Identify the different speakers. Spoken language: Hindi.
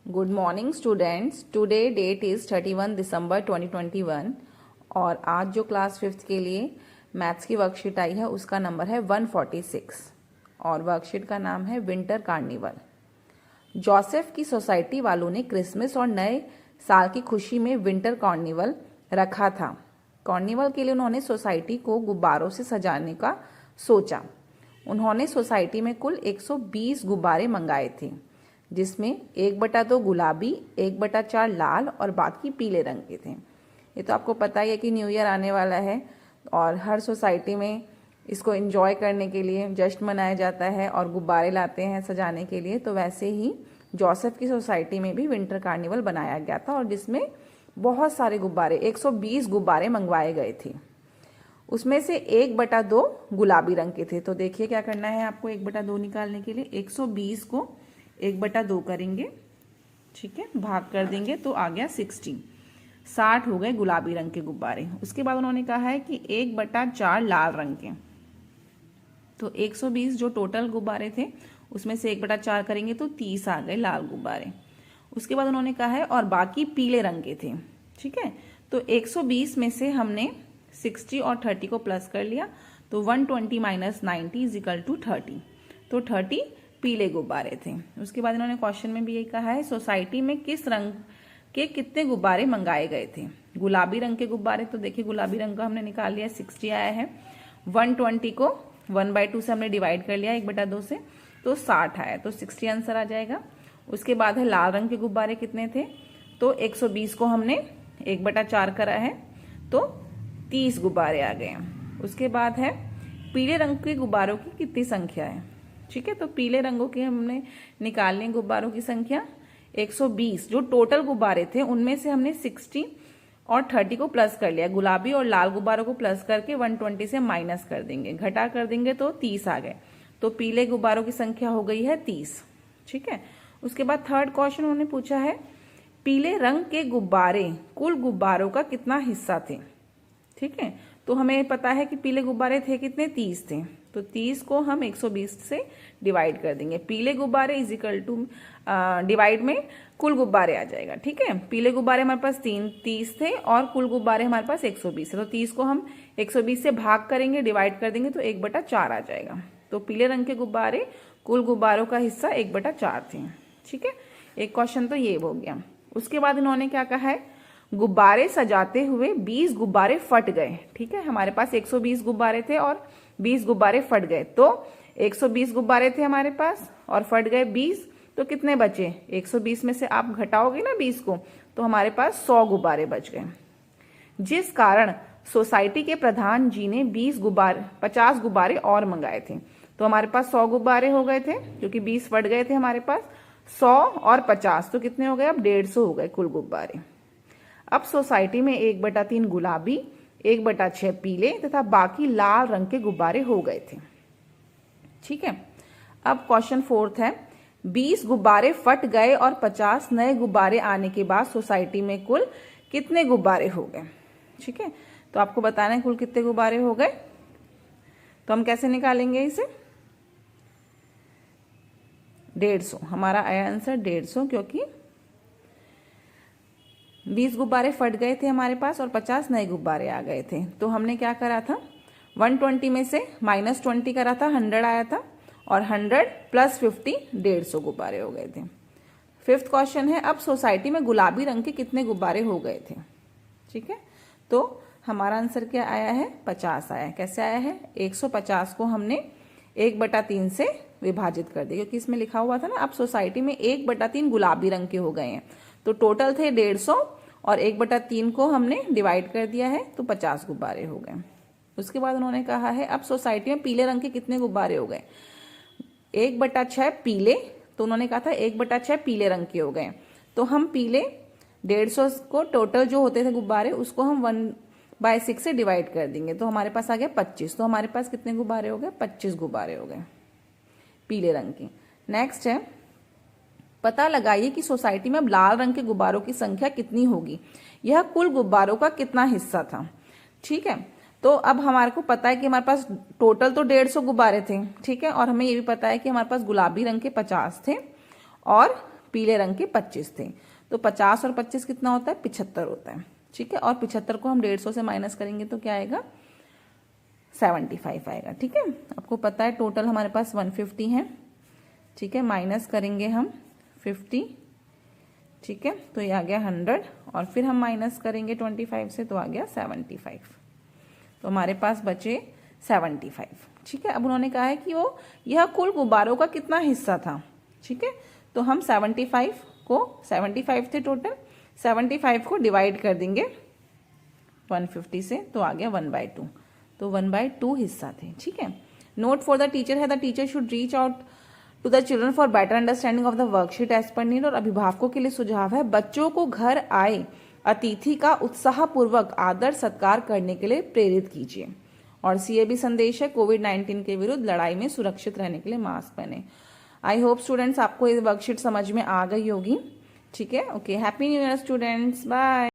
Speaker 1: Good morning students. Today that is 31 दिसंबर 2021 और आज जो क्लास 5th के लिए मैथ्स की वर्कशीट आई है उसका नंबर है 146 और वर्कशीट का नाम है विंटर कार्निवल। जोसेफ की सोसाइटी वालों ने क्रिसमस और नए साल की खुशी में विंटर कार्निवल रखा था। कार्निवल के लिए उन्होंने सोसाइटी को गुब्बारों से सजाने का सोचा। उन्होंने सोसाइटी में कुल 120 गुब्बारे मंगाए थे, जिसमें 1/2 गुलाबी, 1/4 लाल और बाकी पीले रंग के थे। ये तो आपको पता ही है कि न्यू ईयर आने वाला है और हर सोसाइटी में इसको एंजॉय करने के लिए जश्न मनाया जाता है और गुब्बारे लाते हैं सजाने के लिए। तो वैसे ही जोसेफ की सोसाइटी में भी विंटर कार्निवल बनाया गया था और जिसमें बहुत सारे गुब्बारे 120 गुब्बारे मंगवाए गए थे। उसमें से 1/2 गुलाबी रंग के थे। तो देखिए क्या करना है आपको 1/2 निकालने के लिए 120 को 1/2 करेंगे, ठीक है, भाग कर देंगे तो आ गया 60 हो गए गुलाबी रंग के गुब्बारे। उसके बाद उन्होंने कहा है कि 1/4 लाल रंग के। तो 120 जो टोटल गुब्बारे थे उसमें से 1/4 करेंगे तो 30 आ गए लाल गुब्बारे। उसके बाद उन्होंने कहा है और बाकी पीले रंग के थे, ठीक है। तो 120 में से हमने 60 और 30 को प्लस कर लिया तो 120 - 90 = 30। तो 30 पीले गुब्बारे थे। उसके बाद इन्होंने क्वेश्चन में भी यही कहा है सोसाइटी में किस रंग के कितने गुब्बारे मंगाए गए थे। गुलाबी रंग के गुब्बारे, तो देखिए गुलाबी रंग का हमने निकाल लिया 60 आया है। 120 को 1/2 से हमने डिवाइड कर लिया 1/2 से तो 60 आया, तो 60 आंसर आ जाएगा। उसके बाद है लाल रंग के गुब्बारे कितने थे, तो 120 को हमने 1/4 करा है तो 30 गुब्बारे आ गए। उसके बाद है पीले रंग के गुब्बारों की कितनी संख्या है, ठीक है। तो पीले रंगों के हमने निकालने गुब्बारों की संख्या 120 जो टोटल गुब्बारे थे उनमें से हमने 60 और 30 को प्लस कर लिया। गुलाबी और लाल गुब्बारों को प्लस करके 120 से माइनस कर देंगे, घटा कर देंगे तो 30 आ गए। तो पीले गुब्बारों की संख्या हो गई है 30, ठीक है। उसके बाद थर्ड क्वेश्चन उन्होंने पूछा है पीले रंग के गुब्बारे कुल गुब्बारों का कितना हिस्सा थे, ठीक है। तो हमें पता है कि पीले गुब्बारे थे कितने, 30 थे। तो 30 को हम 120 से डिवाइड कर देंगे। पीले गुब्बारे = डिवाइड में कुल गुब्बारे आ जाएगा, ठीक है। पीले गुब्बारे हमारे पास 30 थे और कुल गुब्बारे हमारे पास 120 है। तो 30 को हम 120 से भाग करेंगे, डिवाइड कर देंगे तो 1/4 आ जाएगा। तो पीले रंग के गुब्बारे कुल गुब्बारों का हिस्सा 1/4 थे, ठीक है। एक क्वेश्चन तो ये हो गया। उसके बाद इन्होंने क्या कहा है, गुब्बारे सजाते हुए 20 गुब्बारे फट गए, ठीक है। हमारे पास 120 गुब्बारे थे और 20 गुब्बारे फट गए। तो 120 गुब्बारे थे हमारे पास और फट गए 20, तो कितने बचे, 120 में से आप घटाओगे ना 20 को तो हमारे पास 100 गुब्बारे बच गए। जिस कारण सोसाइटी के प्रधान जी ने 50 गुब्बारे और मंगाए थे। तो हमारे पास 100 गुब्बारे हो गए थे क्योंकि 20 फट गए थे हमारे पास, 100 और 50 तो कितने हो गए, अब 150 हो गए कुल गुब्बारे। अब सोसाइटी में 1/3 गुलाबी, 1/6 पीले तथा बाकी लाल रंग के गुब्बारे हो गए थे, ठीक है। अब क्वेश्चन 4 है 20 गुब्बारे फट गए और 50 नए गुब्बारे आने के बाद सोसाइटी में कुल कितने गुब्बारे हो गए, ठीक है। तो आपको बताना है कुल कितने गुब्बारे हो गए। तो हम कैसे निकालेंगे इसे, 150 हमारा आया आंसर 150, क्योंकि 20 गुब्बारे फट गए थे हमारे पास और 50 नए गुब्बारे आ गए थे। तो हमने क्या करा था, 120 में से -20 करा था, 100 आया था और 100 + 50 150 गुब्बारे हो गए थे। 5th क्वेश्चन है अब सोसाइटी में गुलाबी रंग के कितने गुब्बारे हो गए थे, ठीक है। तो हमारा आंसर क्या आया है, 50 आया। कैसे आया है, 150 को हमने 1/3 से विभाजित कर दिया, क्योंकि इसमें लिखा हुआ था ना अब सोसाइटी में 1/3 गुलाबी रंग के हो गए हैं। तो टोटल थे 150 और 1/3 को हमने डिवाइड कर दिया है तो 50 गुब्बारे हो गए। उसके बाद उन्होंने कहा है अब सोसाइटी में पीले रंग के कितने गुब्बारे हो गए, 1/6 पीले। तो उन्होंने कहा था 1/6 पीले रंग के हो गए। तो हम पीले 150 को टोटल जो होते थे गुब्बारे उसको हम 1/6 से डिवाइड कर देंगे तो हमारे पास आ गया 25। तो हमारे पास कितने गुब्बारे हो गए, 25 गुब्बारे हो गए पीले रंग के। नेक्स्ट है पता लगाइए कि सोसाइटी में अब लाल रंग के गुब्बारों की संख्या कितनी होगी, यह कुल गुब्बारों का कितना हिस्सा था, ठीक है। तो अब हमारे को पता है कि हमारे पास टोटल तो 150 गुब्बारे थे, ठीक है, और हमें ये भी पता है कि हमारे पास गुलाबी रंग के 50 थे और पीले रंग के 25 थे। तो 50 और 25 कितना होता है, 75 होता है। ठीक है, और 75 को हम 150 से माइनस करेंगे तो क्या आएगा, 75 आएगा। ठीक है, आपको पता है टोटल हमारे पास 150 है। ठीक है, माइनस करेंगे हम 50। ठीक है, तो ये आ गया 100 और फिर हम माइनस करेंगे 25 से तो आ गया 75। तो हमारे पास बचे 75। ठीक है, अब उन्होंने कहा है कि वो यह कुल गुब्बारों का कितना हिस्सा था। ठीक है, तो हम 75 थे टोटल, 75 को डिवाइड कर देंगे 150 से तो आ गया 1/2। तो 1/2 हिस्सा थे। ठीक है, नोट फॉर द टीचर है, the teacher should reach out to the children for better understanding of the worksheet as per need. और अभिभावकों के लिए सुझाव है, बच्चों को घर आए अतिथि का उत्साहपूर्वक आदर सत्कार करने के लिए प्रेरित कीजिए। और सीएबी संदेश है, कोविड-19 के विरुद्ध लड़ाई में सुरक्षित रहने के लिए मास्क पहने। आई होप स्टूडेंट्स आपको ये वर्कशीट समझ में आ गई होगी। ठीक है, okay, happy new year students, bye.